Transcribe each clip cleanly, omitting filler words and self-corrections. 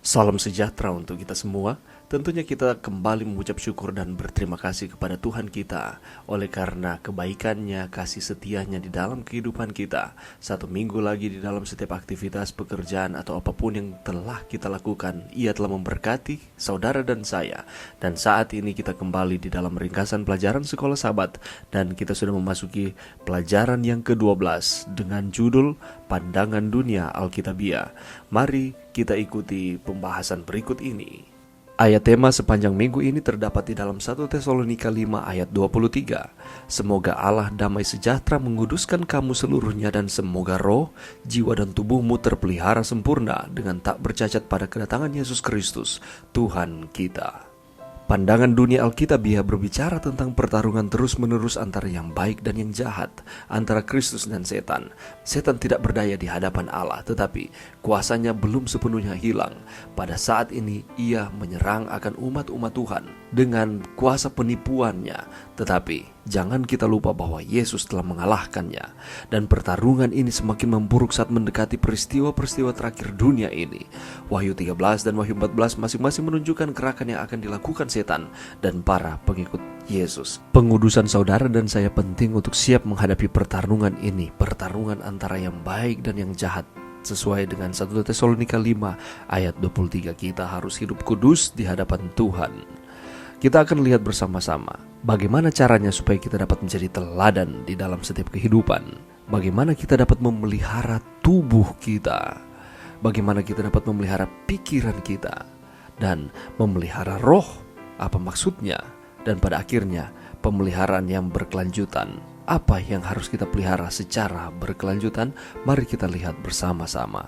Salam sejahtera untuk kita semua. Tentunya kita kembali mengucap syukur dan berterima kasih kepada Tuhan kita oleh karena kebaikannya, kasih setianya di dalam kehidupan kita. Satu minggu lagi di dalam setiap aktivitas pekerjaan atau apapun yang telah kita lakukan, Ia telah memberkati saudara dan saya. Dan saat ini kita kembali di dalam ringkasan pelajaran Sekolah Sabat, dan kita sudah memasuki pelajaran yang ke-12 dengan judul Pandangan Dunia Alkitabiah. Mari kita ikuti pembahasan berikut ini. Ayat tema sepanjang minggu ini terdapat di dalam 1 Tesalonika 5 ayat 23. Semoga Allah damai sejahtera menguduskan kamu seluruhnya, dan semoga roh, jiwa dan tubuhmu terpelihara sempurna dengan tak bercacat pada kedatangan Yesus Kristus, Tuhan kita. Pandangan dunia Alkitabiah berbicara tentang pertarungan terus-menerus antara yang baik dan yang jahat, antara Kristus dan setan. Setan tidak berdaya di hadapan Allah, tetapi kuasanya belum sepenuhnya hilang. Pada saat ini ia menyerang akan umat-umat Tuhan dengan kuasa penipuannya. Tetapi jangan kita lupa bahwa Yesus telah mengalahkannya. Dan pertarungan ini semakin memburuk saat mendekati peristiwa-peristiwa terakhir dunia ini. Wahyu 13 dan Wahyu 14 masing-masing menunjukkan gerakan yang akan dilakukan setan dan para pengikut Yesus. Pengudusan saudara dan saya penting untuk siap menghadapi pertarungan ini. Pertarungan antara yang baik dan yang jahat. Sesuai dengan 1 Tesalonika 5 ayat 23, kita harus hidup kudus di hadapan Tuhan. Kita akan lihat bersama-sama bagaimana caranya supaya kita dapat menjadi teladan di dalam setiap kehidupan. Bagaimana kita dapat memelihara tubuh kita. Bagaimana kita dapat memelihara pikiran kita. Dan memelihara roh, apa maksudnya? Dan pada akhirnya pemeliharaan yang berkelanjutan. Apa yang harus kita pelihara secara berkelanjutan? Mari kita lihat bersama-sama.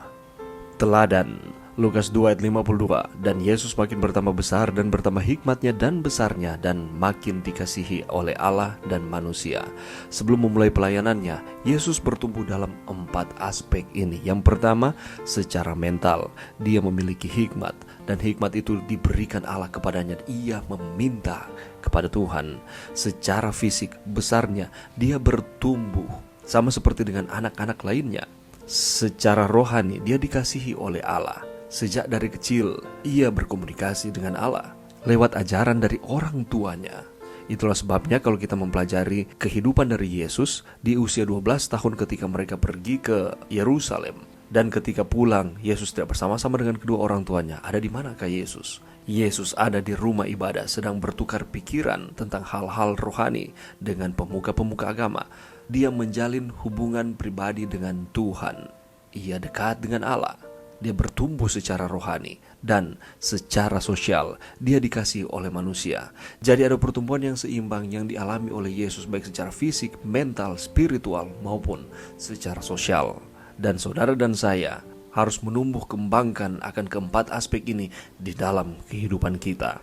Teladan Lukas 2 ayat 52. Dan Yesus makin bertambah besar dan bertambah hikmatnya dan besarnya, dan makin dikasihi oleh Allah dan manusia. Sebelum memulai pelayanannya, Yesus bertumbuh dalam 4 aspek ini. Yang pertama, secara mental, dia memiliki hikmat, dan hikmat itu diberikan Allah kepadanya. Ia meminta kepada Tuhan. Secara fisik, besarnya, dia bertumbuh sama seperti dengan anak-anak lainnya. Secara rohani, dia dikasihi oleh Allah. Sejak dari kecil, ia berkomunikasi dengan Allah lewat ajaran dari orang tuanya. Itulah sebabnya kalau kita mempelajari kehidupan dari Yesus di usia 12 tahun ketika mereka pergi ke Yerusalem, dan ketika pulang, Yesus tidak bersama-sama dengan kedua orang tuanya. Ada di manakah Yesus? Yesus ada di rumah ibadah, sedang bertukar pikiran tentang hal-hal rohani dengan pemuka-pemuka agama. Dia menjalin hubungan pribadi dengan Tuhan. Ia dekat dengan Allah. Dia bertumbuh secara rohani dan secara sosial. Dia dikasihi oleh manusia. Jadi ada pertumbuhan yang seimbang yang dialami oleh Yesus, baik secara fisik, mental, spiritual maupun secara sosial. Dan saudara dan saya harus menumbuh kembangkan akan keempat aspek ini di dalam kehidupan kita.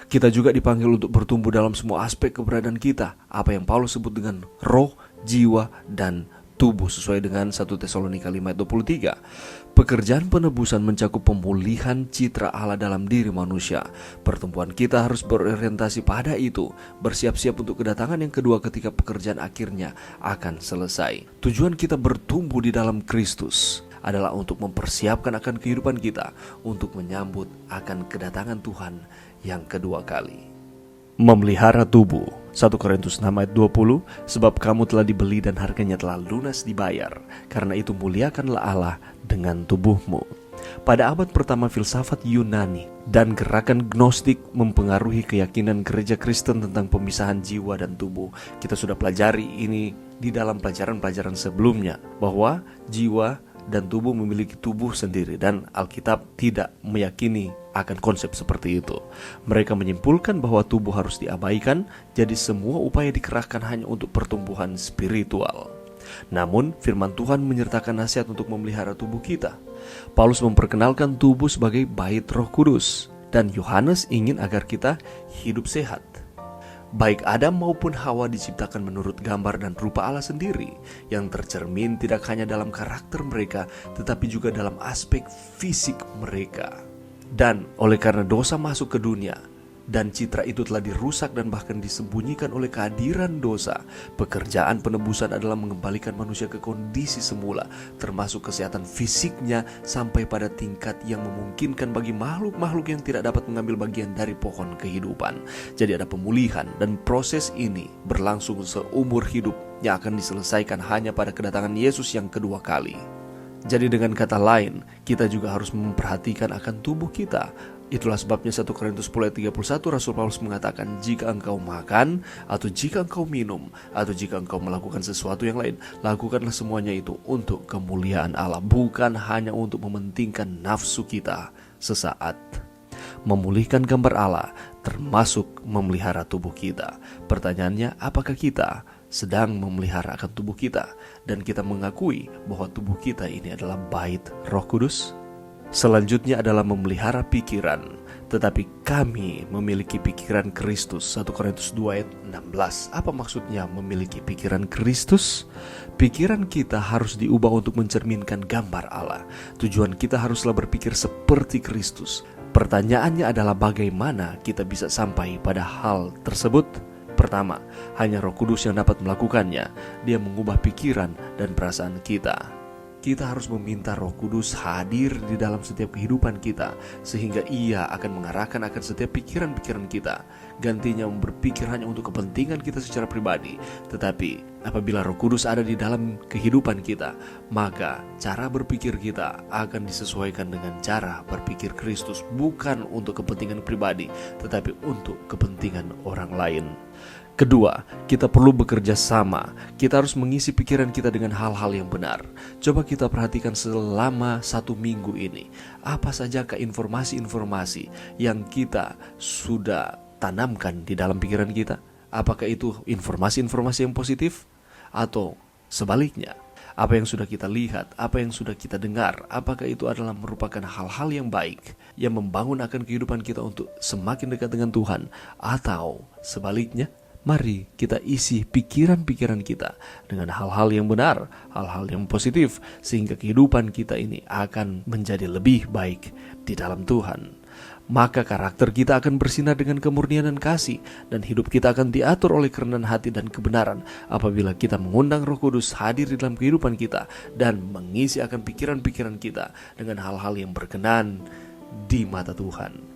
Kita juga dipanggil untuk bertumbuh dalam semua aspek keberadaan kita. Apa yang Paulus sebut dengan roh, jiwa, dan tubuh, sesuai dengan 1 Tesalonika 5 ayat 23. Pekerjaan penebusan mencakup pemulihan citra Allah dalam diri manusia. Pertumbuhan kita harus berorientasi pada itu, bersiap-siap untuk kedatangan yang kedua ketika pekerjaan akhirnya akan selesai. Tujuan kita bertumbuh di dalam Kristus adalah untuk mempersiapkan akan kehidupan kita untuk menyambut akan kedatangan Tuhan yang kedua kali. Memelihara tubuh, 1 Korintus 6 ayat 20, sebab kamu telah dibeli dan harganya telah lunas dibayar. Karena itu muliakanlah Allah dengan tubuhmu. Pada abad pertama, filsafat Yunani dan gerakan Gnostik mempengaruhi keyakinan gereja Kristen tentang pemisahan jiwa dan tubuh. Kita sudah pelajari ini di dalam pelajaran-pelajaran sebelumnya, bahwa jiwa dan tubuh memiliki tubuh sendiri, dan Alkitab tidak meyakini akan konsep seperti itu. Mereka menyimpulkan bahwa tubuh harus diabaikan, jadi semua upaya dikerahkan hanya untuk pertumbuhan spiritual. Namun firman Tuhan menyertakan nasihat untuk memelihara tubuh kita. Paulus memperkenalkan tubuh sebagai bait Roh Kudus, dan Yohanes ingin agar kita hidup sehat. Baik Adam maupun Hawa diciptakan menurut gambar dan rupa Allah sendiri, yang tercermin tidak hanya dalam karakter mereka, tetapi juga dalam aspek fisik mereka. Dan oleh karena dosa masuk ke dunia, dan citra itu telah dirusak dan bahkan disembunyikan oleh kehadiran dosa. Pekerjaan penebusan adalah mengembalikan manusia ke kondisi semula, termasuk kesehatan fisiknya sampai pada tingkat yang memungkinkan bagi makhluk-makhluk yang tidak dapat mengambil bagian dari pohon kehidupan. Jadi ada pemulihan, dan proses ini berlangsung seumur hidup yang akan diselesaikan hanya pada kedatangan Yesus yang kedua kali. Jadi dengan kata lain, kita juga harus memperhatikan akan tubuh kita. Itulah sebabnya 1 Korintus 10 ayat 31 Rasul Paulus mengatakan, jika engkau makan, atau jika engkau minum, atau jika engkau melakukan sesuatu yang lain, lakukanlah semuanya itu untuk kemuliaan Allah, bukan hanya untuk mementingkan nafsu kita sesaat. Memulihkan gambar Allah termasuk memelihara tubuh kita. Pertanyaannya, apakah kita sedang memelihara akan tubuh kita, dan kita mengakui bahwa tubuh kita ini adalah bait Roh Kudus? Selanjutnya adalah memelihara pikiran. Tetapi kami memiliki pikiran Kristus. 1 Korintus 2 ayat 16. Apa maksudnya memiliki pikiran Kristus? Pikiran kita harus diubah untuk mencerminkan gambar Allah. Tujuan kita haruslah berpikir seperti Kristus. Pertanyaannya adalah bagaimana kita bisa sampai pada hal tersebut? Pertama, hanya Roh Kudus yang dapat melakukannya. Dia mengubah pikiran dan perasaan kita. Kita harus meminta Roh Kudus hadir di dalam setiap kehidupan kita, sehingga Ia akan mengarahkan akan setiap pikiran-pikiran kita. Gantinya berpikir hanya untuk kepentingan kita secara pribadi. Tetapi apabila Roh Kudus ada di dalam kehidupan kita, maka cara berpikir kita akan disesuaikan dengan cara berpikir Kristus, bukan untuk kepentingan pribadi, tetapi untuk kepentingan orang lain. Kedua, kita perlu bekerja sama. Kita harus mengisi pikiran kita dengan hal-hal yang benar. Coba kita perhatikan selama 1 minggu ini, apa sajakah informasi-informasi yang kita sudah tanamkan di dalam pikiran kita? Apakah itu informasi-informasi yang positif? Atau sebaliknya, apa yang sudah kita lihat, apa yang sudah kita dengar, apakah itu adalah merupakan hal-hal yang baik, yang membangun akan kehidupan kita untuk semakin dekat dengan Tuhan? Atau sebaliknya, mari kita isi pikiran-pikiran kita dengan hal-hal yang benar, hal-hal yang positif, sehingga kehidupan kita ini akan menjadi lebih baik di dalam Tuhan. Maka karakter kita akan bersinar dengan kemurnian dan kasih, dan hidup kita akan diatur oleh kerendahan hati dan kebenaran apabila kita mengundang Roh Kudus hadir di dalam kehidupan kita dan mengisi akan pikiran-pikiran kita dengan hal-hal yang berkenan di mata Tuhan.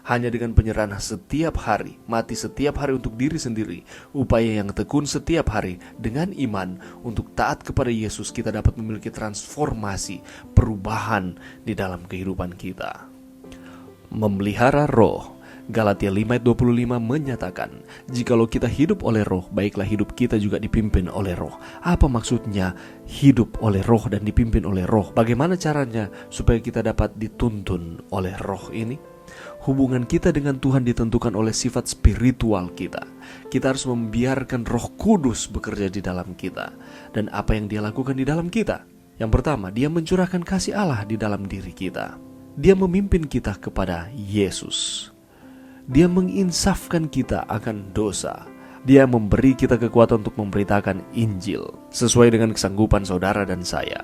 Hanya dengan penyerahan setiap hari, mati setiap hari untuk diri sendiri, upaya yang tekun setiap hari dengan iman untuk taat kepada Yesus, kita dapat memiliki transformasi, perubahan di dalam kehidupan kita. Memelihara roh. Galatia 5 ayat 25 menyatakan, jikalau kita hidup oleh roh, baiklah hidup kita juga dipimpin oleh roh. Apa maksudnya hidup oleh roh dan dipimpin oleh roh? Bagaimana caranya supaya kita dapat dituntun oleh roh ini? Hubungan kita dengan Tuhan ditentukan oleh sifat spiritual kita. Kita harus membiarkan Roh Kudus bekerja di dalam kita. Dan apa yang Dia lakukan di dalam kita? Yang pertama, Dia mencurahkan kasih Allah di dalam diri kita. Dia memimpin kita kepada Yesus. Dia menginsafkan kita akan dosa. Dia memberi kita kekuatan untuk memberitakan Injil sesuai dengan kesanggupan saudara dan saya.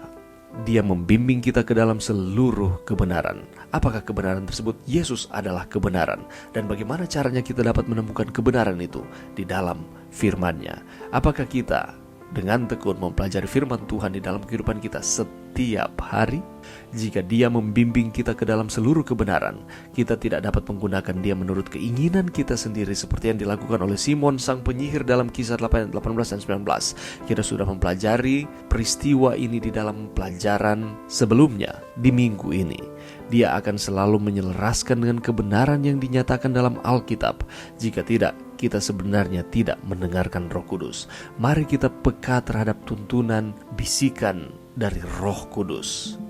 Dia membimbing kita ke dalam seluruh kebenaran. Apakah kebenaran tersebut? Yesus adalah kebenaran. Dan bagaimana caranya kita dapat menemukan kebenaran itu? Di dalam firman-Nya. Apakah kita dengan tekun mempelajari firman Tuhan di dalam kehidupan kita setiap hari? Jika Dia membimbing kita ke dalam seluruh kebenaran, kita tidak dapat menggunakan Dia menurut keinginan kita sendiri seperti yang dilakukan oleh Simon sang penyihir dalam Kisah 18 dan 19. Kita sudah mempelajari peristiwa ini di dalam pelajaran sebelumnya di minggu ini. Dia akan selalu menyelaraskan dengan kebenaran yang dinyatakan dalam Alkitab. Jika tidak, kita sebenarnya tidak mendengarkan Roh Kudus. Mari kita peka terhadap tuntunan bisikan dari Roh Kudus.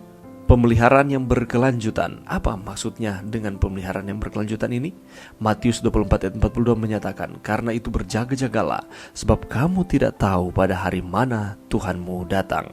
Pemeliharaan yang berkelanjutan. Apa maksudnya dengan pemeliharaan yang berkelanjutan ini? Matius 24 ayat 42 menyatakan, karena itu berjaga-jagalah, sebab kamu tidak tahu pada hari mana Tuhanmu datang.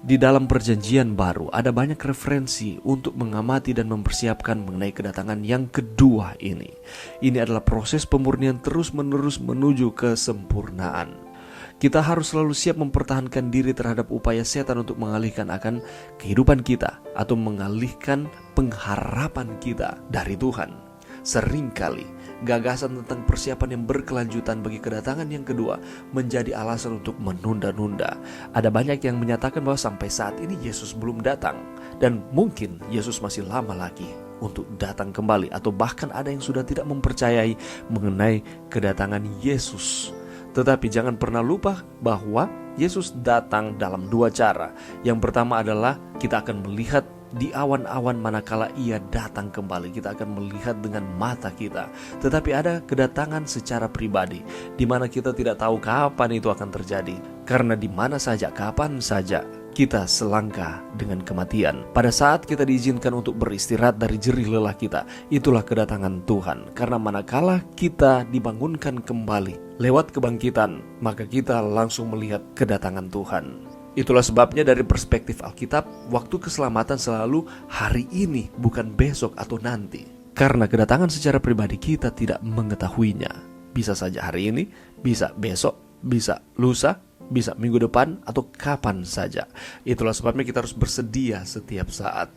Di dalam perjanjian baru ada banyak referensi untuk mengamati dan mempersiapkan mengenai kedatangan yang kedua ini. Ini adalah proses pemurnian terus-menerus menuju kesempurnaan. Kita harus selalu siap mempertahankan diri terhadap upaya setan untuk mengalihkan akan kehidupan kita atau mengalihkan pengharapan kita dari Tuhan. Seringkali gagasan tentang persiapan yang berkelanjutan bagi kedatangan yang kedua menjadi alasan untuk menunda-nunda. Ada banyak yang menyatakan bahwa sampai saat ini Yesus belum datang, dan mungkin Yesus masih lama lagi untuk datang kembali, atau bahkan ada yang sudah tidak mempercayai mengenai kedatangan Yesus. Tetapi jangan pernah lupa bahwa Yesus datang dalam dua cara. Yang pertama adalah kita akan melihat di awan-awan manakala ia datang kembali. Kita akan melihat dengan mata kita. Tetapi ada kedatangan secara pribadi, di mana kita tidak tahu kapan itu akan terjadi. Karena di mana saja, kapan saja, kita selangkah dengan kematian. Pada saat kita diizinkan untuk beristirahat dari jerih lelah kita, itulah kedatangan Tuhan. Karena manakala kita dibangunkan kembali lewat kebangkitan, maka kita langsung melihat kedatangan Tuhan. Itulah sebabnya dari perspektif Alkitab, waktu keselamatan selalu hari ini, bukan besok atau nanti. Karena kedatangan secara pribadi kita tidak mengetahuinya. Bisa saja hari ini, bisa besok, bisa lusa, bisa minggu depan, atau kapan saja. Itulah sebabnya kita harus bersedia setiap saat.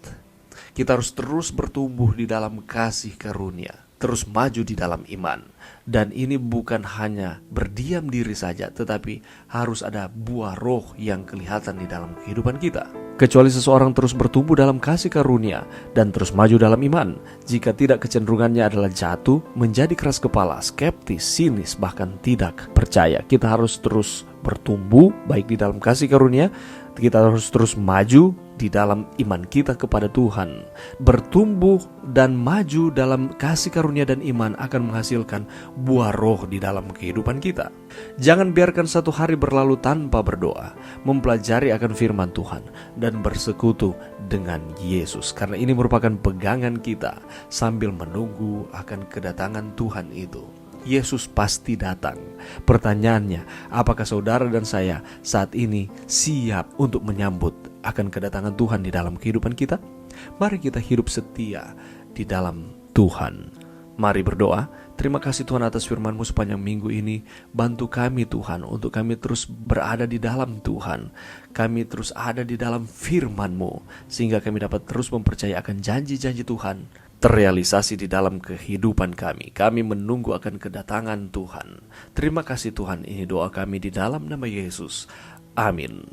Kita harus terus bertumbuh di dalam kasih karunia, terus maju di dalam iman. Dan ini bukan hanya berdiam diri saja, tetapi harus ada buah roh yang kelihatan di dalam kehidupan kita. Kecuali seseorang terus bertumbuh dalam kasih karunia dan terus maju dalam iman, jika tidak kecenderungannya adalah jatuh, menjadi keras kepala, skeptis, sinis, bahkan tidak percaya. Kita harus terus bertumbuh baik di dalam kasih karunia, kita harus terus maju di dalam iman kita kepada Tuhan. Bertumbuh dan maju dalam kasih karunia dan iman akan menghasilkan buah roh di dalam kehidupan kita. Jangan biarkan satu hari berlalu tanpa berdoa, mempelajari akan firman Tuhan, dan bersekutu dengan Yesus. Karena ini merupakan pegangan kita sambil menunggu akan kedatangan Tuhan itu. Yesus pasti datang. Pertanyaannya, apakah saudara dan saya saat ini siap untuk menyambut akan kedatangan Tuhan di dalam kehidupan kita? Mari kita hidup setia di dalam Tuhan. Mari berdoa. Terima kasih Tuhan atas firman-Mu sepanjang minggu ini. Bantu kami Tuhan untuk kami terus berada di dalam Tuhan. Kami terus ada di dalam firman-Mu, sehingga kami dapat terus mempercayai akan janji-janji Tuhan terrealisasi di dalam kehidupan kami. Kami menunggu akan kedatangan Tuhan. Terima kasih Tuhan, ini doa kami di dalam nama Yesus. Amin.